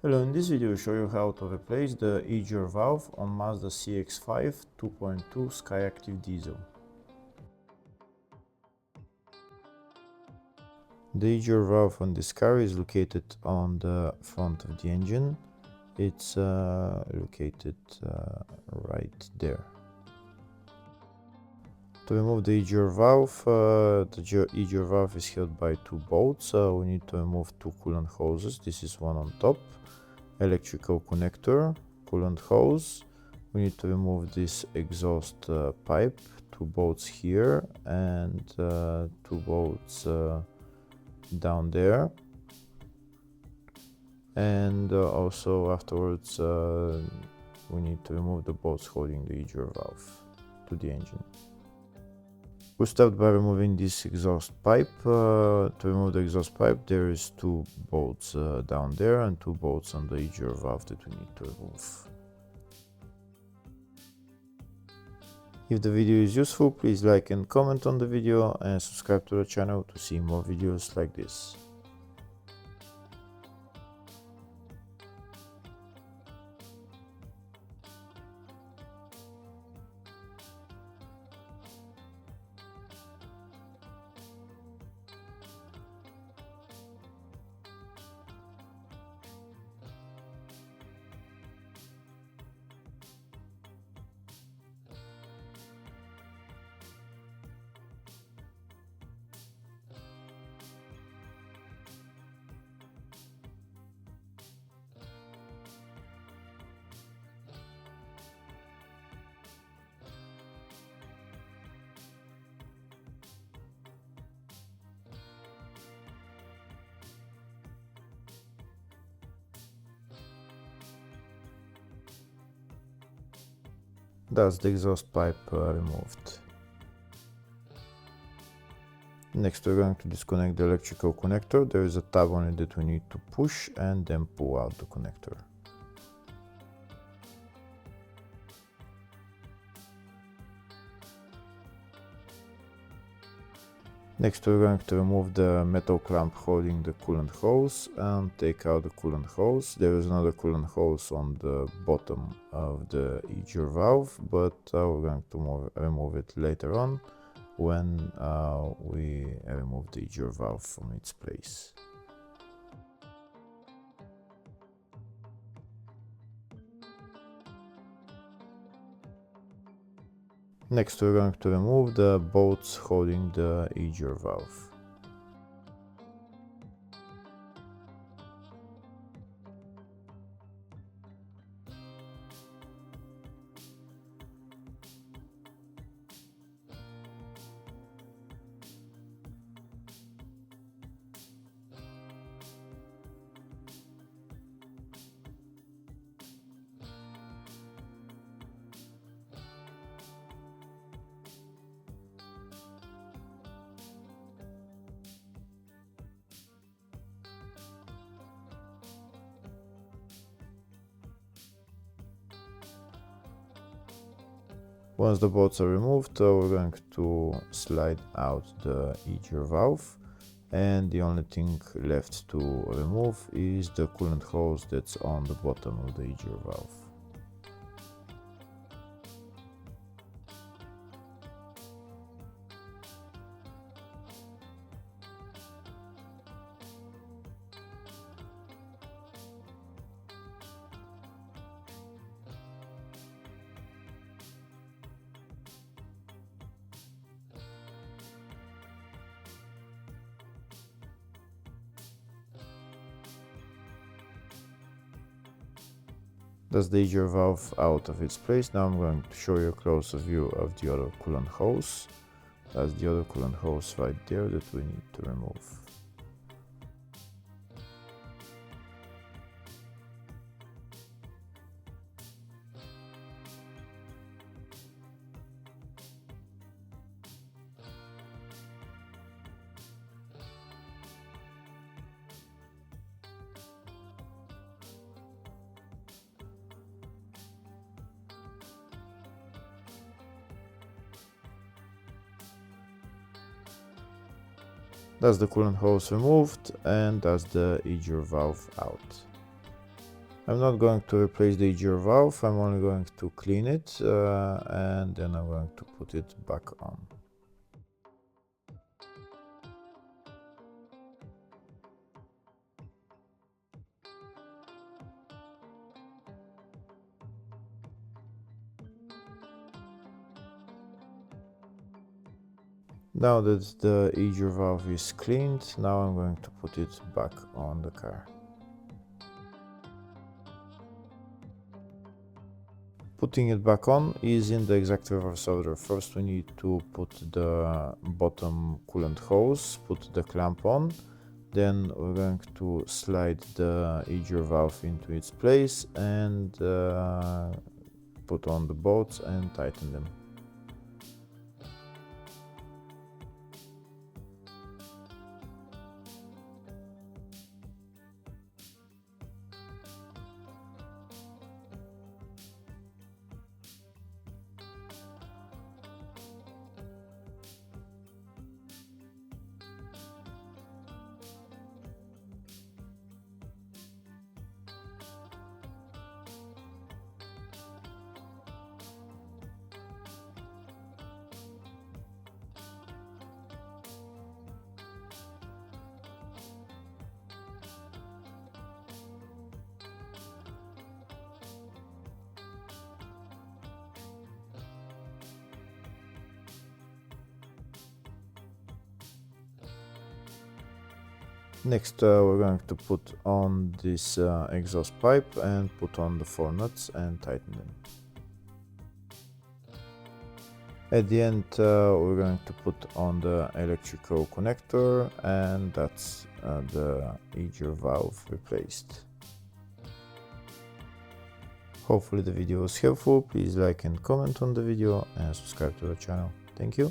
Hello, in this video I'll show you how to replace the EGR valve on Mazda CX5 2.2 SkyActive diesel. The EGR valve on this car is located on the front of the engine. It's located right there. To remove the EGR valve, the EGR valve is held by two bolts. We need to remove two coolant hoses. This is one on top. Electrical connector, coolant hose. We need to remove this exhaust pipe, two bolts here and two bolts down there, and also afterwards we need to remove the bolts holding the EGR valve to the engine. We start by removing this exhaust pipe. To remove the exhaust pipe, there is two bolts down there and two bolts on the EGR valve that we need to remove. If the video is useful, please like and comment on the video and subscribe to the channel to see more videos like this. That's the exhaust pipe removed. Next, we're going to disconnect the electrical connector. There is a tab on it that we need to push and then pull out the connector. Next, we're going to remove the metal clamp holding the coolant hose and take out the coolant hose. There is another coolant hose on the bottom of the EGR valve, but we're going to remove it later on when we remove the EGR valve from its place. Next, we're going to remove the bolts holding the EGR valve. Once the bolts are removed, we're going to slide out the EGR valve, and the only thing left to remove is the coolant hose that's on the bottom of the EGR valve. That's the EGR valve out of its place. Now I'm going to show you a closer view of the other coolant hose. That's the other coolant hose right there that we need to remove. That's the coolant hose removed, and that's the EGR valve out. I'm not going to replace the EGR valve, I'm only going to clean it and then I'm going to put it back on. Now that the EGR valve is cleaned, now I'm going to put it back on the car. Putting it back on is in the exact reverse order. First we need to put the bottom coolant hose, put the clamp on, then we're going to slide the EGR valve into its place and put on the bolts and tighten them. Next we're going to put on this exhaust pipe and put on the 4 nuts and tighten them. At the end we're going to put on the electrical connector and that's the EGR valve replaced. Hopefully the video was helpful. Please like and comment on the video and subscribe to the channel. Thank you.